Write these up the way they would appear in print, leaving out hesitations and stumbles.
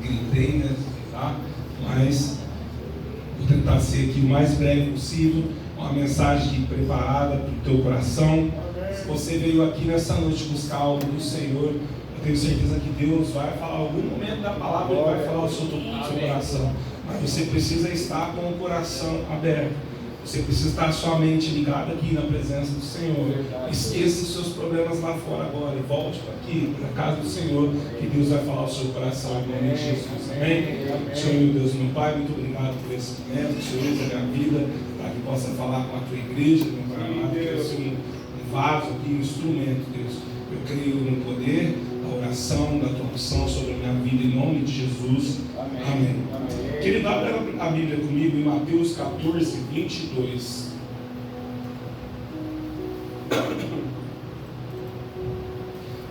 gritei, né? Tá? Mas vou tentar ser aqui o mais breve possível. Uma mensagem preparada para o teu coração. Se você veio aqui nessa noite buscar algo do Senhor, eu tenho certeza que Deus vai falar algum momento da palavra, Ele vai falar ao seu coração. Mas você precisa estar com o coração aberto. Você precisa estar sua mente ligada aqui na presença do Senhor. Esqueça os seus problemas lá fora agora e volte para aqui, para a casa do Senhor, que Deus vai falar ao seu coração em nome de Jesus. Amém? Senhor, meu Deus, meu Pai, muito obrigado por esse momento, que o Senhor usa a minha vida para que possa falar com a tua igreja, meu Pai amado, que eu seja um vaso aqui, um instrumento, Deus. Eu creio no poder da oração, da tua unção sobre a minha vida, em nome de Jesus. Amém. Querido, abra a Bíblia comigo em Mateus 14, 22.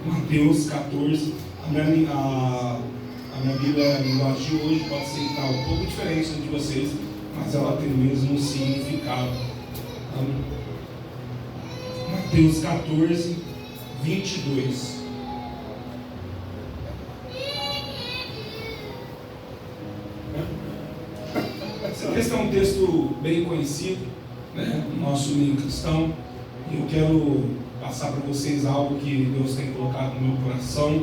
Mateus 14. A minha Bíblia, a linguagem de hoje pode ser um pouco diferente de vocês, mas ela tem o mesmo significado. Mateus 14, 22. Esse texto é um texto bem conhecido, né, no nosso meio cristão, e eu quero passar para vocês algo que Deus tem colocado no meu coração.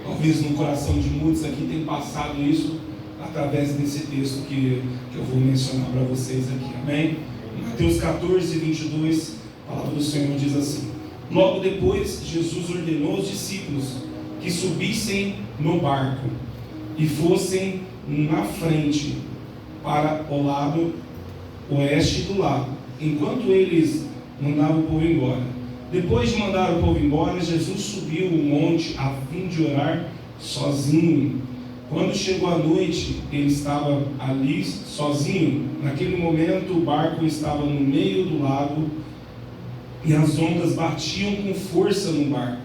Talvez no coração de muitos aqui tem passado isso através desse texto que eu vou mencionar para vocês aqui, amém? Mateus 14, 22, a palavra do Senhor diz assim: logo depois Jesus ordenou aos discípulos que subissem no barco e fossem na frente para o lado oeste do lago, enquanto eles mandavam o povo embora. Depois de mandar o povo embora, Jesus subiu o monte a fim de orar sozinho. Quando chegou a noite, ele estava ali sozinho. Naquele momento, o barco estava no meio do lago e as ondas batiam com força no barco,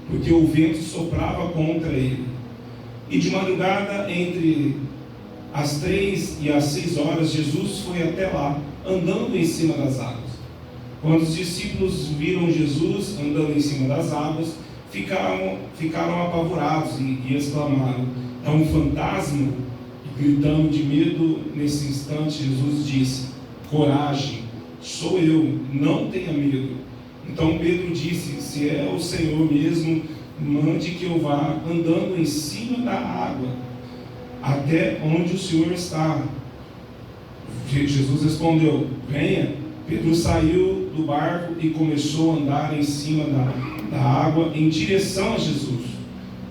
porque o vento soprava contra ele. E de madrugada, entre às 3 e às 6 horas, Jesus foi até lá, andando em cima das águas. Quando os discípulos viram Jesus andando em cima das águas, ficaram apavorados e exclamaram: é um fantasma? E gritando de medo, nesse instante, Jesus disse: coragem, sou eu, não tenha medo. Então Pedro disse: se é o Senhor mesmo, mande que eu vá andando em cima da água até onde o Senhor está. Jesus respondeu: venha. Pedro saiu do barco e começou a andar em cima da água em direção a Jesus.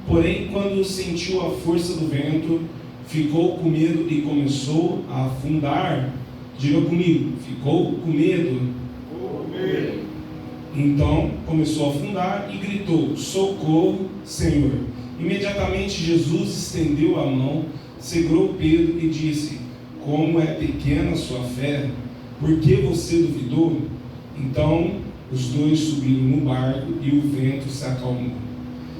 Porém, quando sentiu a força do vento, ficou com medo e começou a afundar. Diga comigo: ficou com medo. Então começou a afundar e gritou: socorro, Senhor. Imediatamente Jesus estendeu a mão, segurou Pedro e disse: como é pequena a sua fé, por que você duvidou? Então os dois subiram no barco e o vento se acalmou.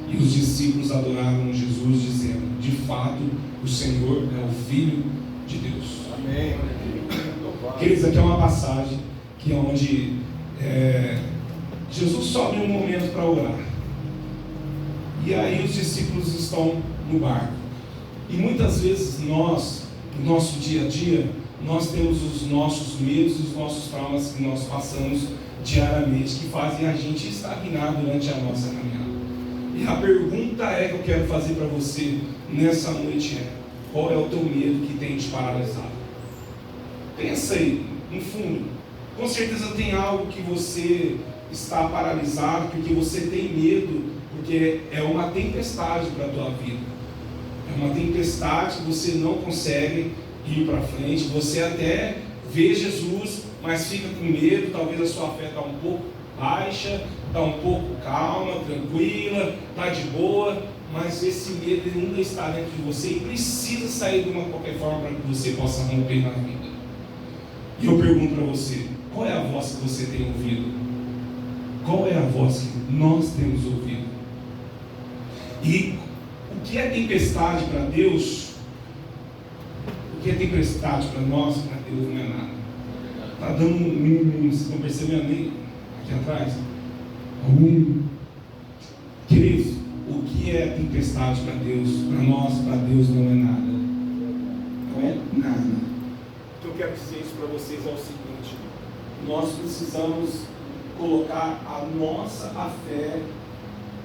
E os discípulos adoraram Jesus, dizendo: de fato, o Senhor é o Filho de Deus. Amém. Queridos, aqui é uma passagem que é onde Jesus sobe um momento para orar. E aí os discípulos estão no barco. E muitas vezes nós, no nosso dia a dia, nós temos os nossos medos e os nossos traumas que nós passamos diariamente, que fazem a gente estagnar durante a nossa caminhada. E a pergunta que eu quero fazer para você nessa noite é: qual é o teu medo que tem te paralisado? Pensa aí, no fundo. Com certeza tem algo que você está paralisado porque você tem medo, porque é uma tempestade para a tua vida. É uma tempestade que você não consegue ir para frente. Você até vê Jesus, mas fica com medo. Talvez a sua fé está um pouco baixa, está um pouco calma, tranquila, está de boa, mas esse medo ainda está dentro de você e precisa sair de uma qualquer forma para que você possa romper na vida. E eu pergunto para você: qual é a voz que você tem ouvido? Qual é a voz que nós temos ouvido? E o que é tempestade para Deus? O que é tempestade para nós, para Deus não é nada. Está dando vocês estão percebendo aí? Aqui atrás? Queridos, o que é tempestade para Deus? Para nós, para Deus não é nada. quero dizer isso para vocês é o seguinte: nós precisamos colocar a nossa fé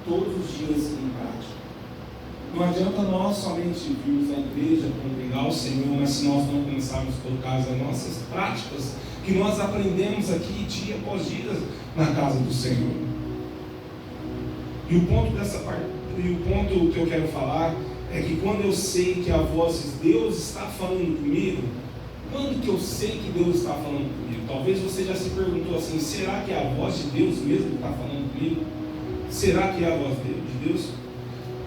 todos os dias em prática. Não adianta nós somente virmos à igreja, congregar o Senhor, mas se nós não começarmos a colocar as nossas práticas que nós aprendemos aqui dia após dia na casa do Senhor. E o ponto que eu quero falar é que quando eu sei que a voz de Deus está falando comigo, quando que eu sei que Deus está falando comigo? Talvez você já se perguntou assim: será que é a voz de Deus mesmo que está falando comigo? Será que é a voz de Deus?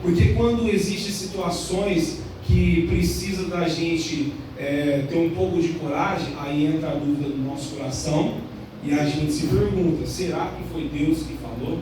Porque quando existem situações que precisa da gente ter um pouco de coragem, aí entra a dúvida no nosso coração e a gente se pergunta: será que foi Deus que falou?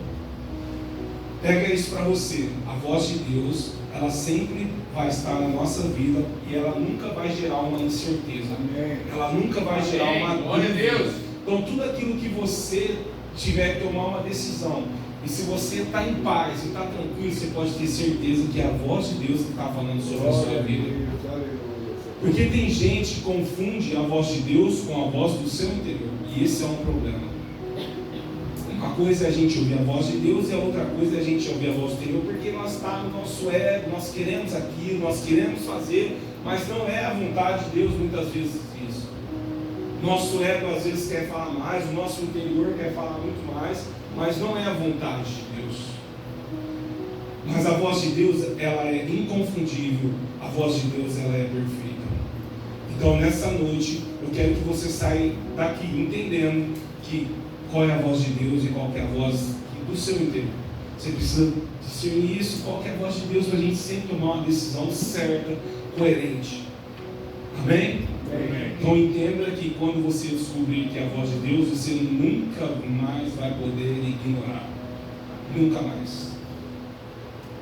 Pega isso para você. A voz de Deus, ela sempre vai estar na nossa vida e ela nunca vai gerar uma incerteza. Amém. Ela nunca vai gerar uma dúvida. Glória a Deus. Então tudo aquilo que você tiver que tomar uma decisão, e se você está em paz e está tranquilo, você pode ter certeza que é a voz de Deus que está falando sobre a sua vida. Porque tem gente que confunde a voz de Deus com a voz do seu interior, e esse é um problema. Uma coisa é a gente ouvir a voz de Deus e a outra coisa é a gente ouvir a voz do interior, porque nós está no nosso ego, nós queremos aquilo, nós queremos fazer, mas não é a vontade de Deus muitas vezes isso. Nosso ego às vezes quer falar mais, o nosso interior quer falar muito mais, mas não é a vontade de Deus. Mas a voz de Deus, ela é inconfundível, a voz de Deus, ela é perfeita. Então nessa noite, eu quero que você saia daqui entendendo que qual é a voz de Deus e qual é a voz do seu interior. Você precisa discernir isso, qual é a voz de Deus, para a gente sempre tomar uma decisão certa, coerente. Amém? Amém. Então entenda que quando você descobrir que é a voz de Deus, você nunca mais vai poder ignorar. Nunca mais.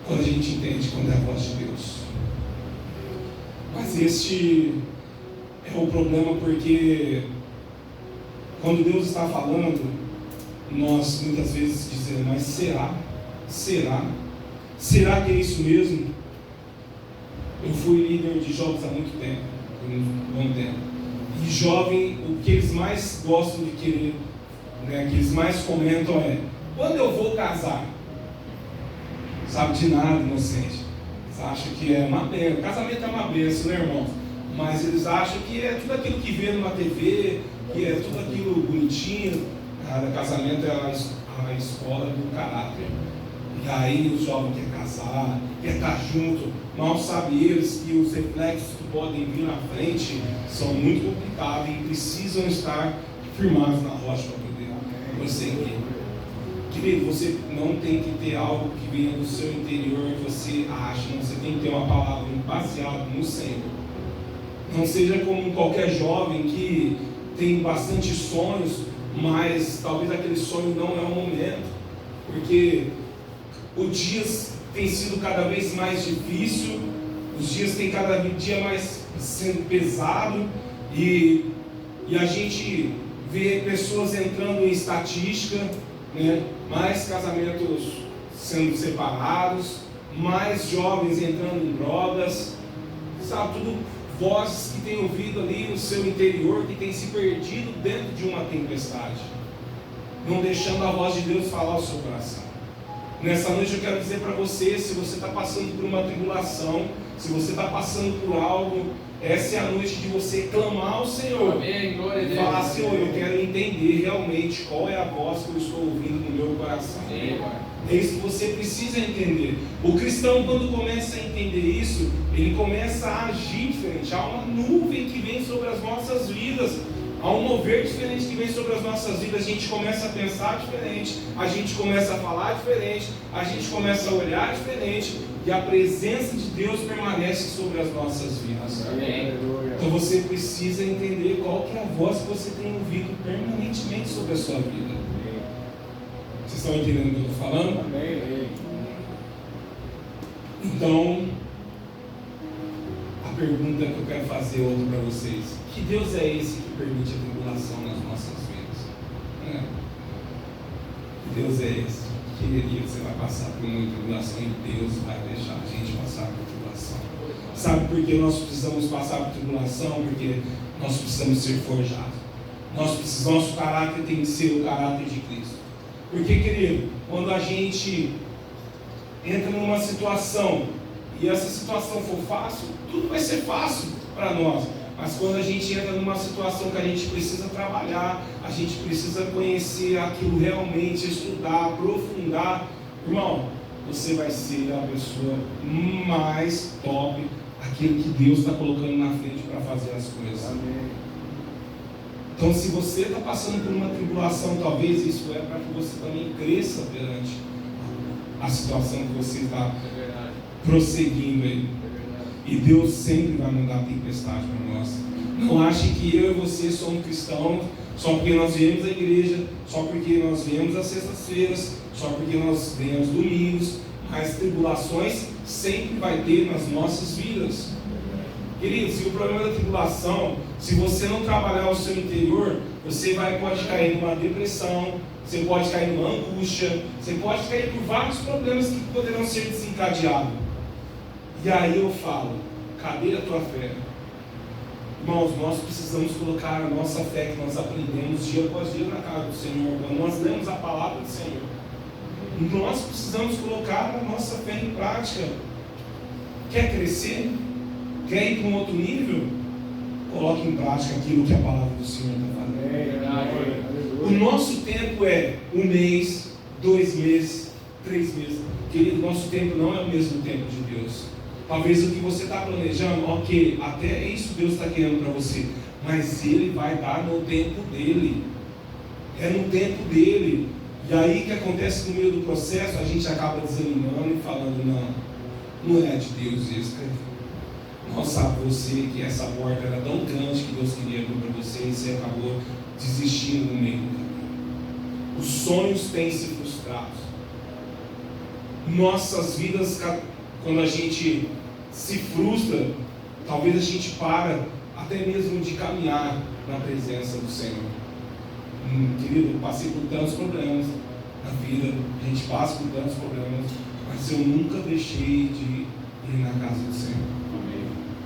Quando a gente entende quando é a voz de Deus. Mas este é o problema, porque quando Deus está falando, nós muitas vezes dizemos: mas será? Será? Será que é isso mesmo? Eu fui líder de jovens há muito tempo, um bom tempo. E jovem, o que eles mais gostam de querer, que eles mais comentam é: quando eu vou casar? Sabe de nada, inocente. Eles acham que é uma benção. Casamento é uma benção, né, irmãos? Mas eles acham que é tudo aquilo que vê numa TV, que é tudo aquilo bonitinho. Cada casamento é a escola do caráter. E aí o jovem quer casar, quer estar junto. Mal sabem eles que os reflexos que podem vir na frente são muito complicados e precisam estar firmados na rocha para poder prosseguir. Querido, você não tem que ter algo que venha do seu interior e você acha, não, você tem que ter uma palavra baseada no Senhor. Não seja como qualquer jovem que tem bastante sonhos, mas talvez aquele sonho não é o momento, porque os dias têm sido cada vez mais difícil, os dias têm cada dia mais sendo pesado, e a gente vê pessoas entrando em estatística, mais casamentos sendo separados, mais jovens entrando em drogas, sabe, tudo vozes que tem ouvido ali no seu interior, que tem se perdido dentro de uma tempestade, não deixando a voz de Deus falar ao seu coração. Nessa noite eu quero dizer para você: se você está passando por uma tribulação, se você está passando por algo, essa é a noite de você clamar ao Senhor. Amém, glória a Deus. Falar: Senhor, eu quero entender realmente qual é a voz que eu estou ouvindo no meu coração. Amém. É isso que você precisa entender. O cristão, quando começa a entender isso, ele começa a agir diferente. Há uma nuvem que vem sobre as nossas vidas, há um mover diferente que vem sobre as nossas vidas. A gente começa a pensar diferente, a gente começa a falar diferente, a gente começa a olhar diferente, e a presença de Deus permanece sobre as nossas vidas. Amém. Então você precisa entender qual que é a voz que você tem ouvido permanentemente sobre a sua vida. Vocês estão entendendo o que eu estou falando? Amém. Então, a pergunta que eu quero fazer hoje para vocês: que Deus é esse que permite a tribulação nas nossas vidas? Que Deus é esse? Que dia você vai passar por uma tribulação e Deus vai deixar a gente passar por tribulação? Sabe por que nós precisamos passar por tribulação? Porque nós precisamos ser forjados. Nosso caráter tem que ser o caráter de Cristo. Porque, querido, quando a gente entra numa situação e essa situação for fácil, tudo vai ser fácil para nós. Mas quando a gente entra numa situação que a gente precisa trabalhar, a gente precisa conhecer aquilo realmente, estudar, aprofundar, irmão, você vai ser a pessoa mais top, aquilo que Deus está colocando na frente para fazer as coisas. Amém. Então, se você está passando por uma tribulação, talvez isso é para que você também cresça perante a situação que você está prosseguindo aí. E Deus sempre vai mandar tempestade para nós. Não ache que eu e você somos cristãos só porque nós viemos à igreja, só porque nós viemos às sextas-feiras, só porque nós viemos domingos. Mas tribulações sempre vai ter nas nossas vidas. Querido, se o problema da tribulação, se você não trabalhar o seu interior, você pode cair numa depressão, você pode cair numa angústia, você pode cair por vários problemas que poderão ser desencadeados. E aí eu falo, cadê a tua fé? Irmãos, nós precisamos colocar a nossa fé que nós aprendemos dia após dia na casa do Senhor. Quando nós lemos a palavra do Senhor, nós precisamos colocar a nossa fé em prática. Quer crescer? Quer ir para um outro nível? Coloque em prática aquilo que a palavra do Senhor está falando. O nosso tempo é 1 mês, 2 meses, 3 meses. Querido, nosso tempo não é o mesmo tempo de Deus. Talvez o que você está planejando, ok, até isso Deus está querendo para você, mas Ele vai dar no tempo dEle. É no tempo dEle. E aí o que acontece no meio do processo, a gente acaba desanimando e falando, não é de Deus isso, cara. Não sabe você que essa porta era tão grande que Deus queria abrir para você e você acabou desistindo no meio do caminho. Os sonhos têm se frustrado. Nossas vidas, quando a gente se frustra, talvez a gente para até mesmo de caminhar na presença do Senhor. Querido, eu passei por tantos problemas na vida, a gente passa por tantos problemas, mas eu nunca deixei de ir na casa do Senhor.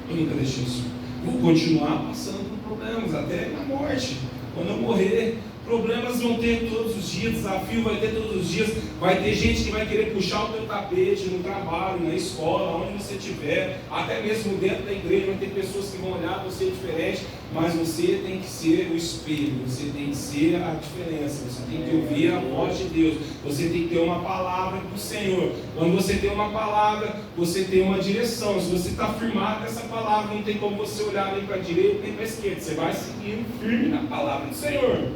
Eu nunca deixei isso. Vou continuar passando por problemas até na morte. Quando eu morrer, problemas vão ter todos os dias, desafio vai ter todos os dias. Vai ter gente que vai querer puxar o teu tapete no trabalho, na escola, onde você estiver, até mesmo dentro da igreja vai ter pessoas que vão olhar você diferente, mas você tem que ser o espelho, você tem que ser a diferença, você tem que ouvir a voz de Deus, você tem que ter uma palavra do Senhor. Quando você tem uma palavra, você tem uma direção. Se você está firmado nessa palavra, não tem como você olhar nem para a direita nem para a esquerda, você vai seguindo firme na palavra do Senhor.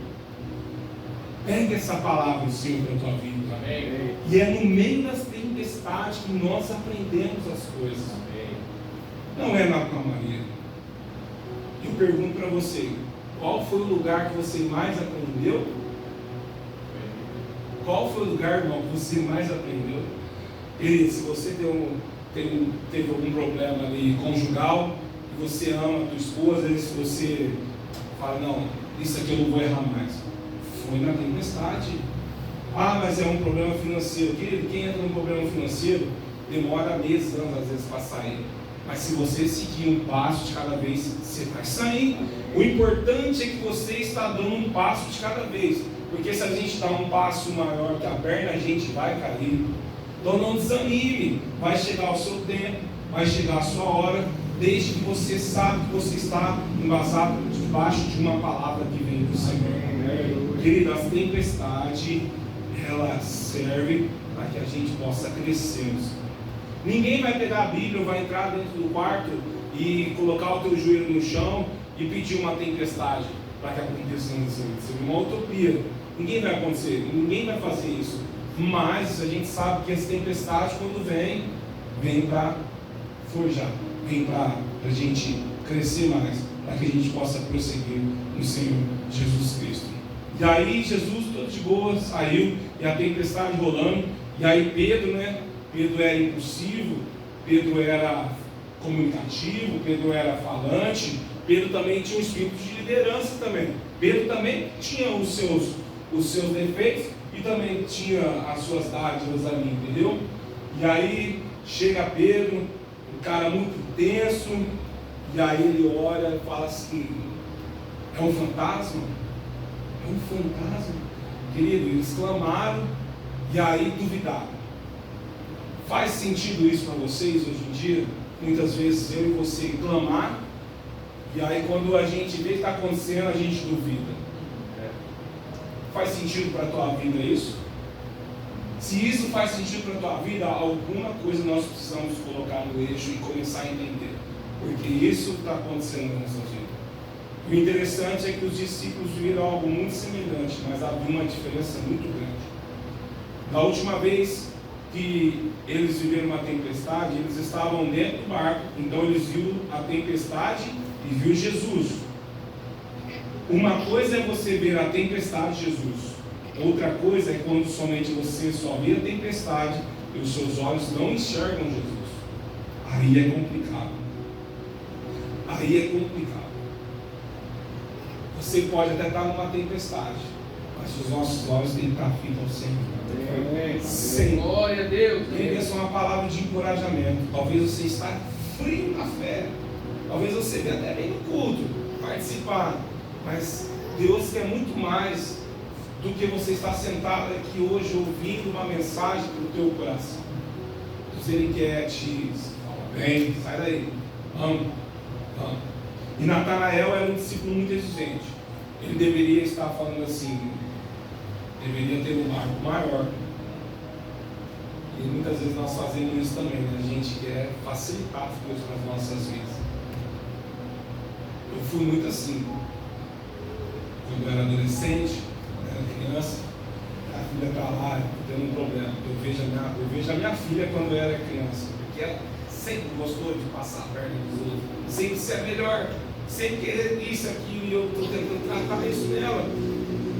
Pega essa palavra do Senhor para a tua vida. Amém. E é no meio das tempestades que nós aprendemos as coisas. Amém. Não é na calmaria. Eu pergunto para você, qual foi o lugar que você mais aprendeu? Qual foi o lugar, irmão, que você mais aprendeu? E se você teve algum problema ali conjugal, e você ama a tua esposa, e se você fala, não, isso aqui eu não vou errar mais. Foi na tempestade. Ah, mas é um problema financeiro. Querido, quem entra num problema financeiro demora meses, anos às vezes para sair. Mas se você seguir um passo de cada vez, você vai sair. O importante é que você está dando um passo de cada vez. Porque se a gente dá um passo maior que a perna, a gente vai cair. Então não desanime. Vai chegar o seu tempo, vai chegar a sua hora, desde que você sabe que você está embasado debaixo de uma palavra que vem do Senhor. Querido, as tempestades, elas servem para que a gente possa crescer. Ninguém vai pegar a Bíblia, vai entrar dentro do quarto e colocar o teu joelho no chão e pedir uma tempestade para que aconteça uma utopia. Ninguém vai acontecer, ninguém vai fazer isso. Mas a gente sabe que as tempestades, quando vem para forjar, vem para a gente crescer mais, para que a gente possa prosseguir no Senhor Jesus Cristo. E aí Jesus, todo de boa, saiu, e a tempestade rolando, e aí Pedro era impulsivo, Pedro era comunicativo, Pedro era falante, Pedro também tinha um espírito de liderança também. Pedro também tinha os seus defeitos e também tinha as suas dádivas ali, entendeu? E aí chega Pedro, um cara muito tenso, e aí ele ora e fala assim, É um fantasma? É um fantasma. Querido, eles clamaram e aí duvidaram. Faz sentido isso para vocês hoje em dia? Muitas vezes eu e você clamar, e aí quando a gente vê o que está acontecendo, a gente duvida. Faz sentido para a tua vida isso? Se isso faz sentido para a tua vida, alguma coisa nós precisamos colocar no eixo e começar a entender. Porque isso está acontecendo na nossa vida. O interessante é que os discípulos viram algo muito semelhante, mas havia uma diferença muito grande. Da última vez que eles viveram uma tempestade, eles estavam dentro do barco, então eles viram a tempestade e viu Jesus. Uma coisa é você ver a tempestade de Jesus, outra coisa é quando somente você só vê a tempestade e os seus olhos não enxergam Jesus. Aí é complicado. Aí é complicado. Você pode até estar numa tempestade, mas os nossos olhos têm que estar fitos ao Senhor. Sempre. Glória a Deus. Essa é uma palavra de encorajamento. Talvez você está frio na fé. Talvez você venha até bem no culto, participar. Mas Deus quer muito mais do que você estar sentado aqui hoje ouvindo uma mensagem para o teu coração. Se Ele quer te fala bem, sai daí. Vamos. E Natanael era um discípulo muito exigente. Ele deveria estar falando assim, deveria ter um barco maior. E muitas vezes nós fazemos isso também, né? A gente quer facilitar as coisas nas nossas vidas. Eu fui muito assim. Quando eu era adolescente, quando eu era criança, a filha está lá, tendo um problema. Eu vejo a minha filha quando eu era criança, porque ela sempre gostou de passar a perna dos outros, sempre ser melhor, sempre querer isso, aquilo, e eu estou tentando tratar isso nela.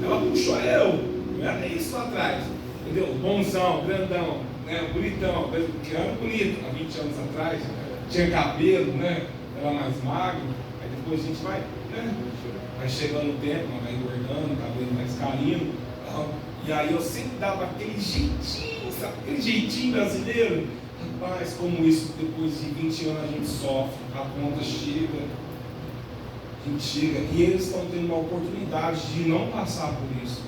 Ela puxou não era nem isso lá atrás, entendeu? Bonzão, grandão, né? Bonitão, porque eu era bonito há 20 anos atrás, tinha cabelo, né? Era mais magro, aí depois a gente vai, né? Vai chegando o tempo, vai engordando, o cabelo mais carinho, e aí eu sempre dava aquele jeitinho, sabe? Aquele jeitinho brasileiro. Rapaz, como isso, depois de 20 anos a gente sofre, a conta chega, a gente chega, e eles estão tendo uma oportunidade de não passar por isso.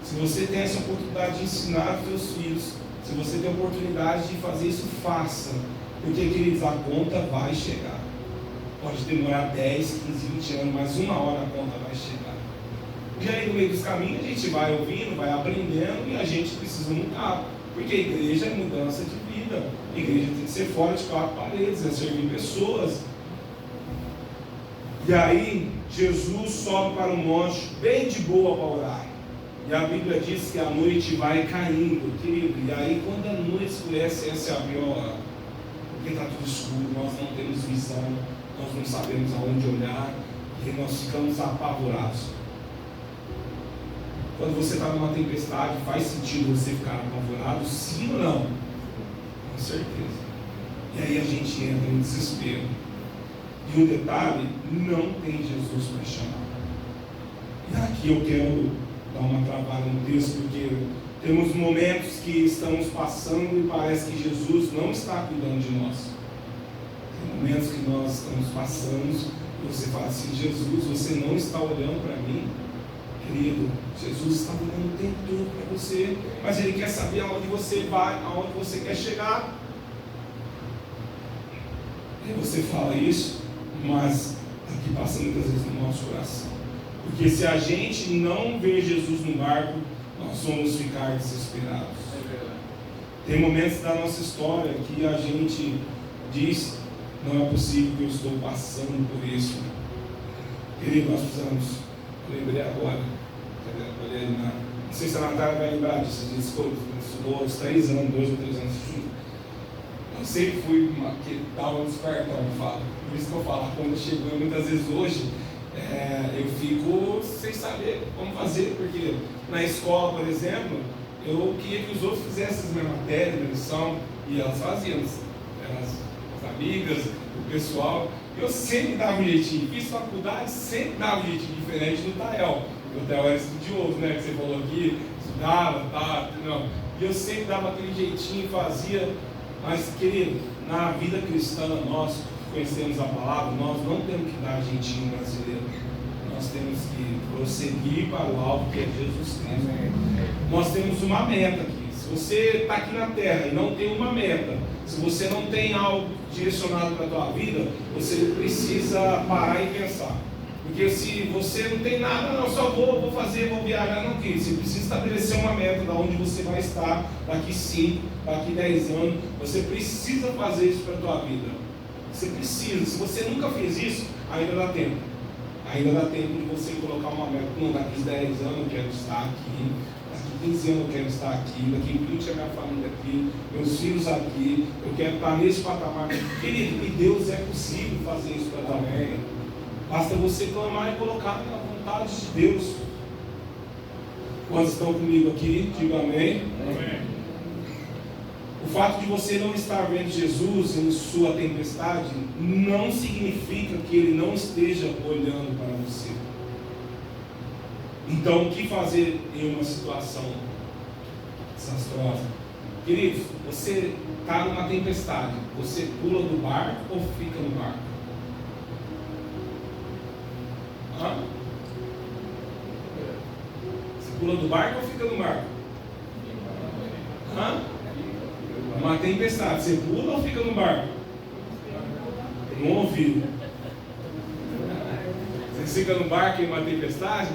Se você tem essa oportunidade de ensinar os seus filhos, se você tem a oportunidade de fazer isso, faça, porque, queridos, a conta vai chegar. Pode demorar 10, 15, 20 anos, mas uma hora a conta vai chegar. E aí no meio dos caminhos a gente vai ouvindo, vai aprendendo e a gente precisa mudar. Porque a igreja é mudança de vida. A igreja tem que ser fora de 4 paredes, é servir pessoas. E aí Jesus sobe para um monte bem de boa para orar. E a Bíblia diz que a noite vai caindo, querido. E aí quando a noite escurece, essa é a pior hora. Porque está tudo escuro, nós não temos visão, nós não sabemos aonde olhar e nós ficamos apavorados. Quando você está numa tempestade, faz sentido você ficar apavorado? Sim ou não? Com certeza. E aí a gente entra em desespero. E um detalhe, não tem Jesus para chamar. E aqui eu quero dar uma travada no texto, porque temos momentos que estamos passando e parece que Jesus não está cuidando de nós. Tem momentos que nós estamos passando e você fala assim, Jesus, você não está olhando para mim? Querido, Jesus está olhando o tempo todo para você, mas Ele quer saber aonde você vai, aonde você quer chegar. E você fala isso, mas aqui passa muitas vezes no nosso coração. Porque se a gente não vê Jesus no barco, nós vamos ficar desesperados. Tem momentos da nossa história que a gente diz, não é possível que eu estou passando por isso. Querido, nós precisamos, eu lembrei agora, não sei se a Natália vai lembrar disso, a gente estudou aos 3 anos, 2 ou 3 anos juntos. Eu sempre fui que estava despertão, eu falo. Por isso que eu falo, quando chegou, muitas vezes hoje, eu fico sem saber como fazer, porque na escola, por exemplo, eu queria que os outros fizessem as minhas matérias, minha lição, e elas faziam, as amigas, o pessoal. Eu sempre dava um jeitinho, fiz faculdade, sempre dava um jeitinho diferente do Tael. O Tael era estudioso, né, que você falou aqui, estudava, não. E eu sempre dava aquele jeitinho, fazia. Mas, querido, na vida cristã, nós conhecemos a palavra, nós não temos que dar jeitinho brasileiro. nós temos que prosseguir para o alvo que é Jesus Cristo. Nós temos uma meta aqui. Se você está aqui na terra e não tem uma meta, se você não tem algo direcionado para a tua vida, você precisa parar e pensar. Porque se você não tem nada, não, só vou fazer, vou viajar, não quer. Você precisa estabelecer uma meta de onde você vai estar daqui 5, daqui 10 anos. Você precisa fazer isso para a tua vida. Você precisa. Se você nunca fez isso, ainda dá tempo. Ainda dá tempo de você colocar uma meta. Não, daqui 10 anos eu quero estar aqui. Daqui 15 anos eu quero estar aqui. Daqui 20 a minha família aqui. Meus filhos aqui. Eu quero estar nesse patamar. Querido, e Deus é possível fazer isso para a tua vida. Basta você clamar e colocar na vontade de Deus. Quantos estão comigo aqui? Diga amém. Amém. O fato de você não estar vendo Jesus em sua tempestade não significa que Ele não esteja olhando para você. Então, o que fazer em uma situação desastrosa? Queridos, você está numa tempestade. Você pula do barco ou fica no barco? Você pula do barco ou fica no barco? Uma tempestade, você pula ou fica no barco? Não ouviu? Você fica no barco em uma tempestade?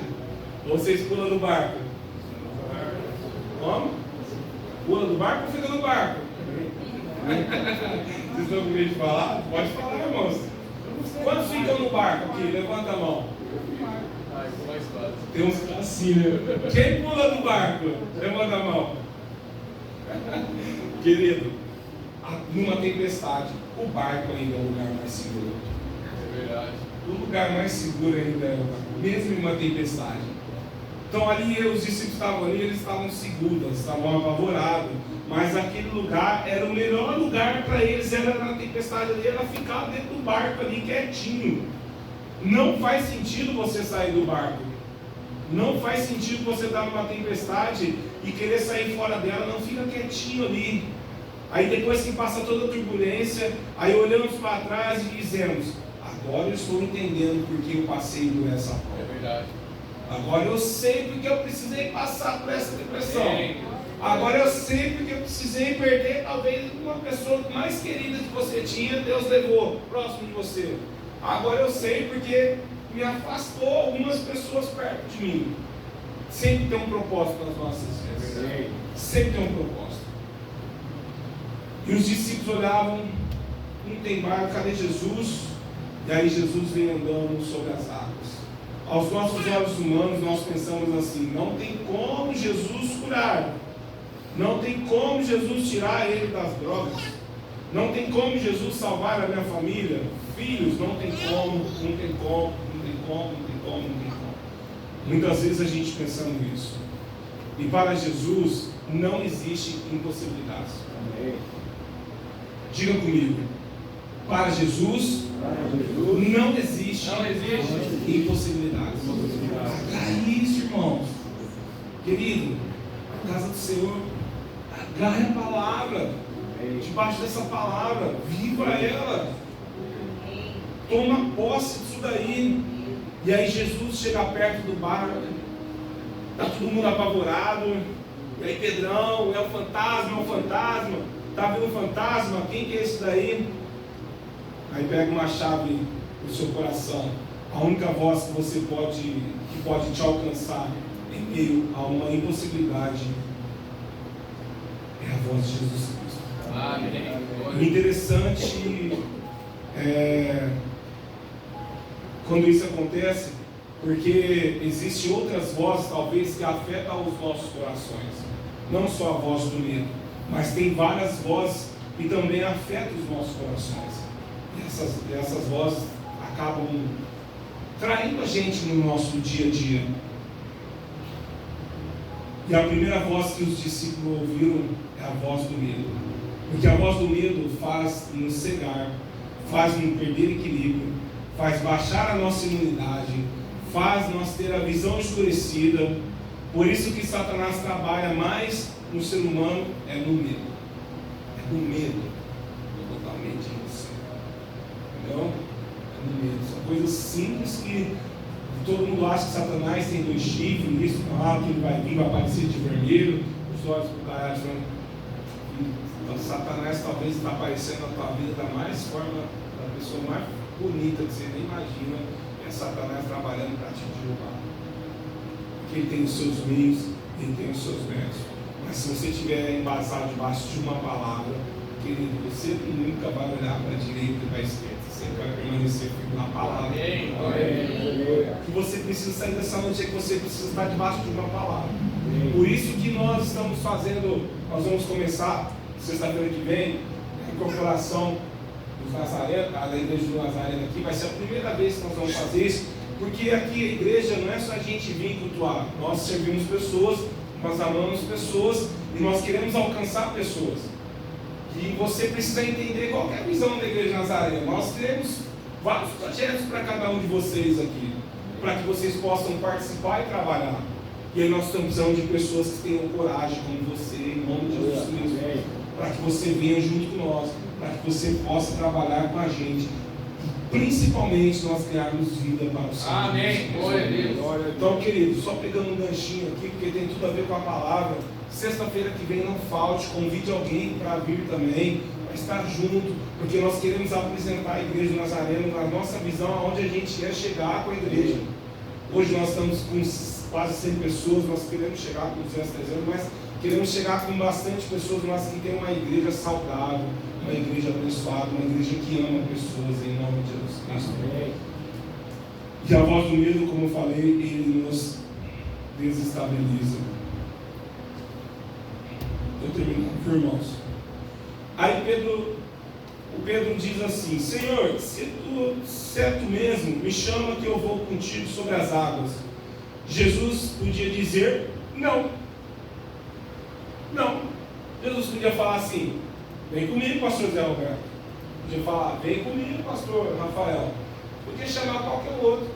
Ou vocês pulam do barco? Como? Pula do barco ou fica no barco? Vocês estão com medo de falar? Pode falar, irmãos. Quantos ficam no barco aqui? Levanta a mão. Tem uns caras assim, né? Quem pula do barco? Levanta a mão. Querido, numa tempestade, o barco ainda é o lugar mais seguro. É verdade. O lugar mais seguro ainda é o barco, mesmo em uma tempestade. Então ali os discípulos estavam ali, eles estavam seguros, estavam apavorados. Mas aquele lugar era o melhor lugar para eles, era na tempestade ali, era ficar dentro do barco ali quietinho. Não faz sentido você sair do barco. Não faz sentido você estar numa tempestade e querer sair fora dela, não fica quietinho ali. Aí depois que passa toda a turbulência, aí olhamos para trás e dizemos: agora eu estou entendendo porque eu passei por essa prova. É verdade. Agora eu sei porque eu precisei passar por essa depressão. Agora eu sei porque eu precisei perder talvez uma pessoa mais querida que você tinha, Deus levou próximo de você. Agora eu sei porque me afastou algumas pessoas perto de mim. Sempre tem um propósito nas nossas vidas. Sempre tem um propósito. E os discípulos olhavam, não tem barco, cadê Jesus? E aí Jesus vem andando sobre as águas. Aos nossos olhos humanos nós pensamos assim: não tem como Jesus curar. Não tem como Jesus tirar ele das drogas. Não tem como Jesus salvar a minha família. Filhos, não tem como, não tem como, não tem como, não tem como, não tem como. Muitas vezes a gente pensando nisso. E para Jesus não existe impossibilidades. Diga comigo. Para Jesus não existe impossibilidades. Agarre isso, irmãos. Querido, a casa do Senhor, agarre a palavra. Debaixo dessa palavra, viva ela. Toma posse disso daí. E aí Jesus chega perto do barco. Está todo mundo apavorado. E aí Pedrão, é o fantasma, é o fantasma. Está vendo o fantasma? Quem que é esse daí? Aí pega uma chave do seu coração. A única voz que você pode te alcançar em meio a uma impossibilidade é a voz de Jesus Cristo. Amém. O interessante é quando isso acontece, porque existem outras vozes talvez que afetam os nossos corações. Não só a voz do medo, mas tem várias vozes que também afetam os nossos corações. E essas vozes acabam traindo a gente no nosso dia a dia. E a primeira voz que os discípulos ouviram é a voz do medo. Porque a voz do medo faz nos cegar, faz nos perder equilíbrio, faz baixar a nossa imunidade, faz nós ter a visão escurecida. Por isso que Satanás trabalha mais no ser humano, é no medo. É no medo, totalmente em você. Entendeu? É no medo. São coisas simples que Todo mundo acha que Satanás tem 2 chifres, isso, que ele vai vir, vai aparecer de vermelho, os olhos bugalhados. Então, Satanás talvez está aparecendo na tua vida da pessoa mais bonita que você nem imagina, é Satanás trabalhando para te derrubar. Porque ele tem os seus meios, ele tem os seus métodos. Mas se você estiver embasado debaixo de uma palavra, querido, você nunca vai olhar para a direita e para a esquerda. Você vai permanecer firme na palavra. O que você precisa sair dessa noite é que você precisa estar debaixo de uma palavra. Por isso que nós estamos fazendo, nós vamos começar sexta-feira que vem, a incorporação dos Nazarenos, da igreja do Nazareno aqui. Vai ser a primeira vez que nós vamos fazer isso, porque aqui a igreja não é só a gente vir cultuar, nós servimos pessoas, nós amamos pessoas e nós queremos alcançar pessoas. E você precisa entender qual é a visão da igreja Nazareno. Nós temos vários projetos para cada um de vocês aqui, para que vocês possam participar e trabalhar. E aí nós estamos precisando de pessoas que tenham coragem como você, em nome de Jesus Cristo, para que você venha junto com nós, para que você possa trabalhar com a gente, e principalmente nós criarmos vida para o Senhor. Amém. Glória a Deus. Então, querido, só pegando um ganchinho aqui, porque tem tudo a ver com a palavra. Sexta-feira que vem não falte, convide alguém para vir também, para estar junto, porque nós queremos apresentar a igreja do Nazareno na nossa visão, aonde a gente quer chegar com a igreja. Hoje nós estamos com quase 100 pessoas, nós queremos chegar com 200, 300, mas queremos chegar com bastante pessoas, mas que tem uma igreja saudável, uma igreja abençoada, uma igreja que ama pessoas, em nome de Jesus Cristo. E a voz do medo, como eu falei, ele nos desestabiliza. Estou terminando, irmãos. Aí o Pedro diz assim: Senhor, se tu mesmo me chama que eu vou contigo sobre as águas. Jesus podia dizer não. Não. Jesus podia falar assim: vem comigo, pastor Zé Roberto. Podia falar: vem comigo, pastor Rafael. Podia chamar qualquer outro.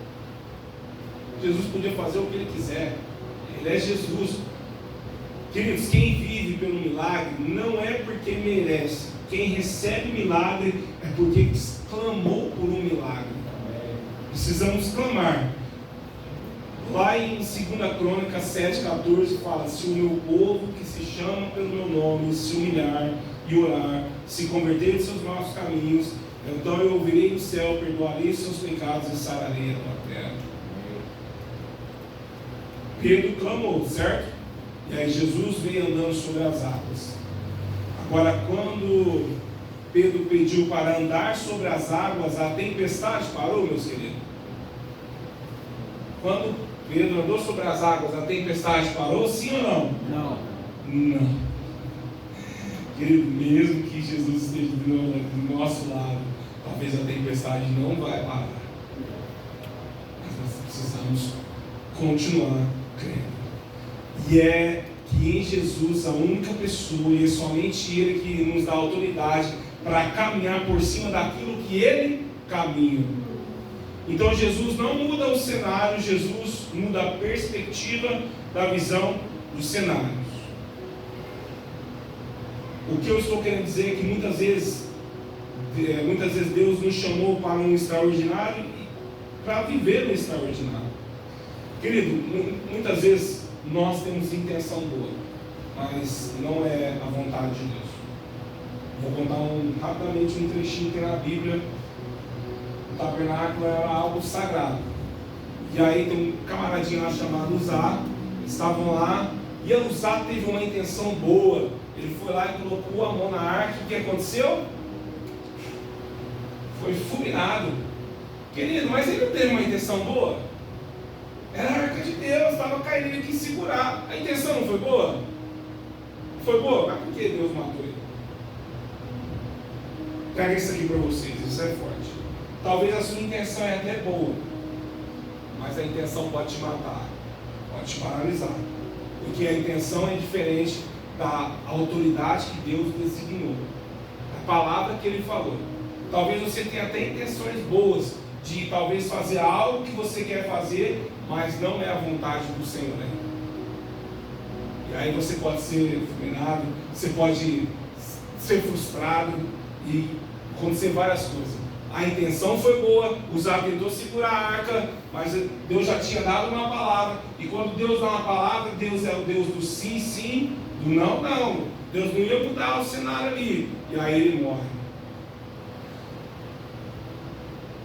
Jesus podia fazer o que ele quiser. Ele é Jesus. Queridos, quem vive pelo milagre não é porque merece. Quem recebe milagre é porque clamou por um milagre. Precisamos clamar. Lá em 2 Crônicas 7,14 fala: se o meu povo que se chama pelo meu nome se humilhar e orar, se converter de seus maus caminhos, então eu ouvirei do céu, perdoarei seus pecados e sararei a tua terra. Pedro clamou, certo? E aí Jesus veio andando sobre as águas. Agora, quando Pedro pediu para andar sobre as águas, a tempestade parou, meus queridos? Quando Pedro andou sobre as águas, a tempestade parou, sim ou não? Não. Não. Querido, mesmo que Jesus esteja do nosso lado, talvez a tempestade não vai parar. Mas nós precisamos continuar crendo. E é que em Jesus, a única pessoa, e é somente Ele que nos dá autoridade para caminhar por cima daquilo que Ele caminha. Então Jesus não muda o cenário, Jesus muda a perspectiva da visão dos cenários. O que eu estou querendo dizer é que muitas vezes Deus nos chamou para um extraordinário e para viver no extraordinário. Querido, muitas vezes nós temos intenção boa, mas não é a vontade de Deus. Vou contar rapidamente um trechinho que na Bíblia. O tabernáculo era algo sagrado. E aí tem um camaradinho lá chamado Uzá, estavam lá, e Uzá teve uma intenção boa. Ele foi lá e colocou a mão na arca. O que aconteceu? Foi fulminado. Querido, mas ele não teve uma intenção boa? Era a arca de Deus, estava caindo, ele quis segurar. A intenção não foi boa? Foi boa? Mas por que Deus matou ele? Pega isso aqui para vocês, isso é forte. Talvez a sua intenção é até boa, mas a intenção pode te matar, pode te paralisar. Porque a intenção é diferente da autoridade que Deus designou, da palavra que Ele falou. Talvez você tenha até intenções boas de talvez fazer algo que você quer fazer, mas não é a vontade do Senhor, né? E aí você pode ser fulminado, você pode ser frustrado e acontecer várias coisas. A intenção foi boa, Uzá tentou segurar a arca, mas Deus já tinha dado uma palavra. E quando Deus dá uma palavra, Deus é o Deus do sim, sim, do não, não. Deus não ia mudar o cenário ali. E aí ele morre.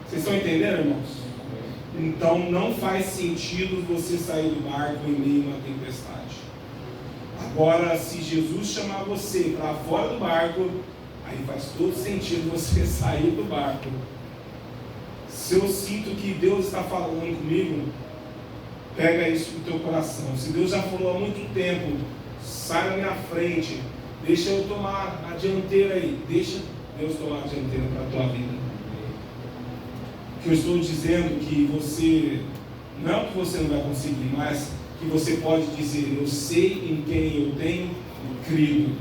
Vocês estão entendendo, irmãos? Então não faz sentido você sair do barco em meio a uma tempestade. Agora, se Jesus chamar você para fora do barco, aí faz todo sentido você sair do barco. Se eu sinto que Deus está falando comigo, pega isso no teu coração. Se Deus já falou há muito tempo, sai da minha frente, deixa eu tomar a dianteira aí, deixa Deus tomar a dianteira para a tua vida. Que eu estou dizendo que você, não que você não vai conseguir, mas que você pode dizer, eu sei em quem eu tenho crido.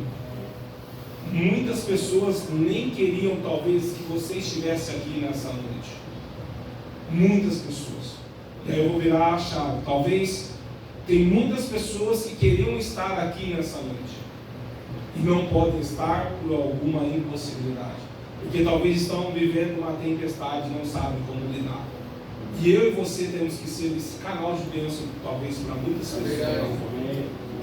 Muitas pessoas nem queriam talvez que você estivesse aqui nessa noite. Muitas pessoas. E aí eu vou virar a chave. Talvez tem muitas pessoas que queriam estar aqui nessa noite e não podem estar por alguma impossibilidade. Porque talvez estão vivendo uma tempestade e não sabem como lidar. E eu e você temos que ser esse canal de bênção, talvez para muitas pessoas.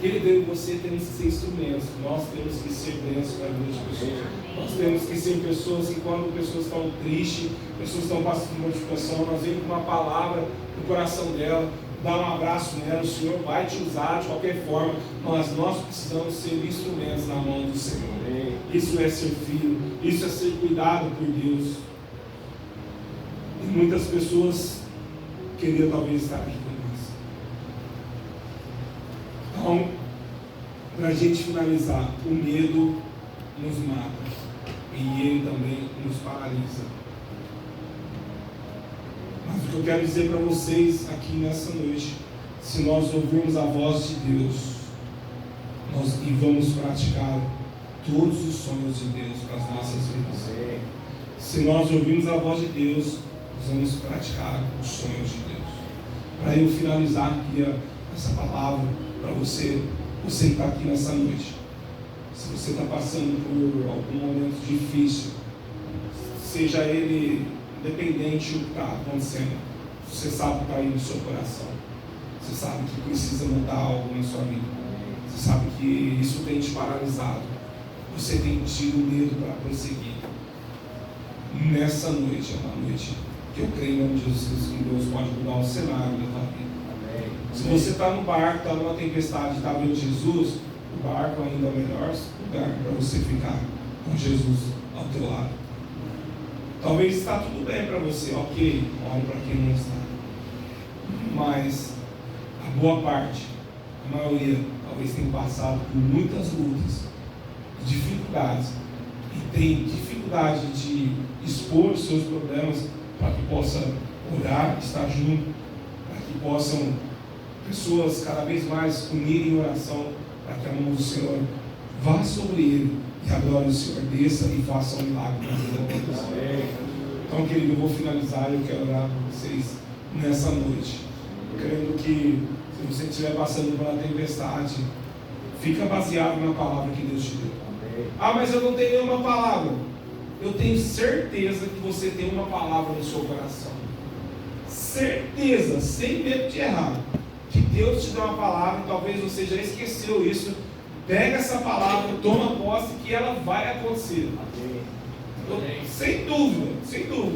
Querido, eu e você temos que ser instrumentos. Nós temos que ser bênçãos para muitas pessoas. Nós temos que ser pessoas que, quando pessoas estão tristes, pessoas estão passando por uma situação, nós vemos com uma palavra no coração dela, dá um abraço nela, o Senhor vai te usar de qualquer forma, mas nós precisamos ser instrumentos na mão do Senhor. Isso é ser filho, isso é ser cuidado por Deus. E muitas pessoas queriam talvez estar aqui com nós. Então, para a gente finalizar, o medo nos mata e ele também nos paralisa. Mas o que eu quero dizer para vocês aqui nessa noite, se nós ouvirmos a voz de Deus e vamos praticar todos os sonhos de Deus para as nossas vidas. Se nós ouvirmos a voz de Deus, nós vamos praticar os sonhos de Deus. Para eu finalizar aqui essa palavra para você que está aqui nessa noite. Se você está passando por algum momento difícil, seja ele independente do que está acontecendo, você sabe que está aí no seu coração. Você sabe que precisa mudar algo na sua vida. Você sabe que isso tem te paralisado. Você tem tido medo para prosseguir. Nessa noite é uma noite que eu creio em nome de Jesus que Deus pode mudar o cenário da tua vida. Amém. Se você está no barco, está numa tempestade, está vendo Jesus, o barco ainda é o melhor lugar para você ficar com Jesus ao teu lado. Talvez está tudo bem para você, ok, olhe para quem não está. Mas a boa parte, a maioria, talvez tenha passado por muitas lutas, dificuldades, e tem dificuldade de expor os seus problemas para que possa orar, estar junto, para que possam pessoas cada vez mais unirem em oração, para que a mão do Senhor vá sobre ele e a glória do Senhor desça e faça um milagre na vida deles. Então, querido, eu vou finalizar e eu quero orar por vocês nessa noite, crendo que se você estiver passando por uma tempestade, fica baseado na palavra que Deus te deu. Ah, mas eu não tenho nenhuma palavra. Eu tenho certeza que você tem uma palavra no seu coração. Certeza, sem medo de errar, que Deus te deu uma palavra, e talvez você já esqueceu isso. Pega essa palavra, toma posse, que ela vai acontecer. Sem dúvida,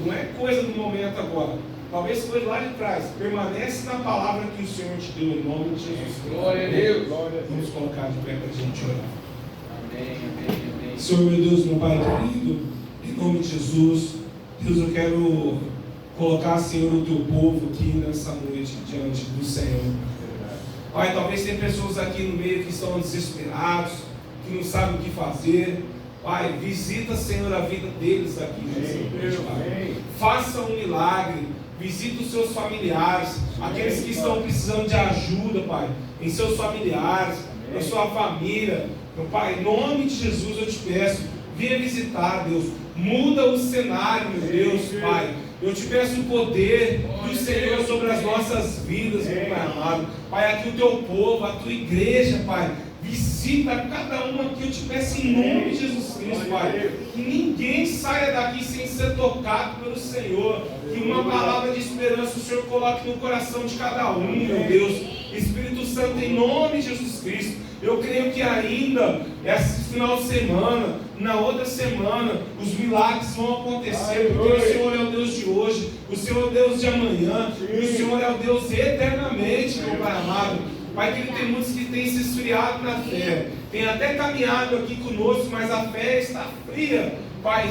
não é coisa do momento agora. Talvez coisa lá de trás. Permanece na palavra que o Senhor te deu, em nome de Jesus. Glória a Deus. Vamos colocar de pé para a gente orar. Amém, amém, amém. Senhor, meu Deus, meu Pai querido, em nome de Jesus, Deus, eu quero colocar, Senhor, o teu povo aqui nessa noite diante do Senhor. Pai, talvez tem pessoas aqui no meio que estão desesperados, que não sabem o que fazer. Pai, visita, Senhor, a vida deles aqui nessa noite, Pai. Faça um milagre, visita os seus familiares, aqueles que estão precisando de ajuda, Pai, em seus familiares, na sua família. Meu Pai, em nome de Jesus eu te peço, venha visitar, Deus, muda o cenário, meu Deus, Pai. Eu te peço o poder do Senhor sobre as nossas vidas, meu Pai amado. Pai, aqui o teu povo, a tua igreja, Pai, Visita cada um aqui, eu te peço em nome de Jesus Cristo, Pai. Que ninguém saia daqui sem ser tocado pelo Senhor. Que uma palavra de esperança o Senhor coloque no coração de cada um, meu Deus. Espírito Santo, em nome de Jesus Cristo. Eu creio que ainda, esse final de semana, na outra semana, os milagres vão acontecer, porque o Senhor é o Deus de hoje, o Senhor é o Deus de amanhã, e o Senhor é o Deus eternamente, meu Pai amado. Pai, que tem muitos que têm se esfriado na fé, tem até caminhado aqui conosco, mas a fé está fria. Pai,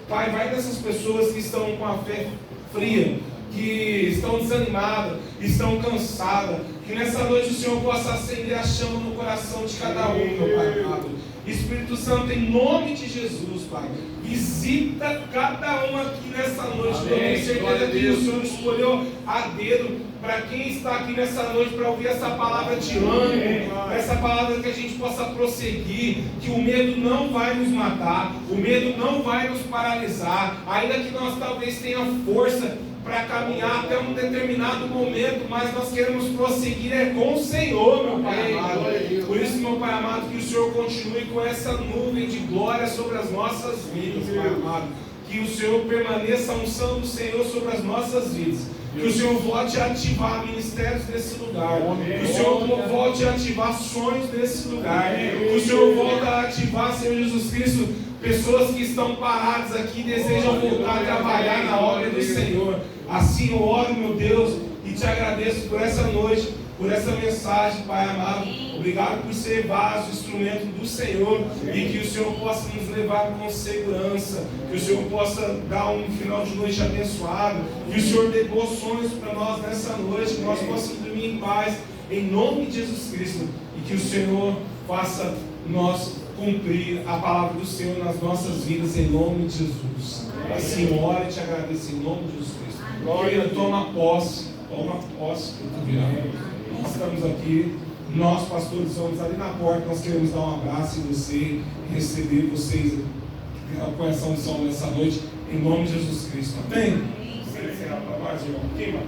vai nessas pessoas que estão com a fé fria, que estão desanimadas, estão cansadas, que nessa noite o Senhor possa acender a chama no coração de cada um, meu Pai amado. Espírito Santo, em nome de Jesus, Pai, visita cada um aqui nessa noite. Eu tenho certeza que o Senhor escolheu a dedo para quem está aqui nessa noite para ouvir essa palavra de ânimo, essa palavra que a gente possa prosseguir, que o medo não vai nos matar, o medo não vai nos paralisar, ainda que nós talvez tenhamos força para caminhar até um determinado momento, mas nós queremos prosseguir com o Senhor, meu Pai amado. Por isso, meu Pai amado, que o Senhor continue com essa nuvem de glória sobre as nossas vidas, Pai amado. Que o Senhor permaneça a unção do Senhor sobre as nossas vidas. Que o Senhor volte a ativar ministérios nesse lugar. Que o Senhor volte a ativar sonhos nesse lugar. Que o Senhor volte a ativar, Senhor Jesus Cristo, pessoas que estão paradas aqui e desejam voltar a trabalhar na obra do Senhor. Assim eu oro, meu Deus, e te agradeço por essa noite, por essa mensagem, Pai amado. Obrigado por ser vaso, instrumento do Senhor, e que o Senhor possa nos levar com segurança, que o Senhor possa dar um final de noite abençoado, que o Senhor dê bons sonhos para nós nessa noite, que nós possamos dormir em paz, em nome de Jesus Cristo, e que o Senhor faça nós cumprir a palavra do Senhor nas nossas vidas, em nome de Jesus. Assim, ora e te agradeço em nome de Jesus Cristo. Glória, toma posse que eu estou virando. Nós estamos aqui, nós pastores somos ali na porta, nós queremos dar um abraço em você e receber vocês com essa unção nessa noite, em nome de Jesus Cristo. Amém? Você encerrar para nós, irmão?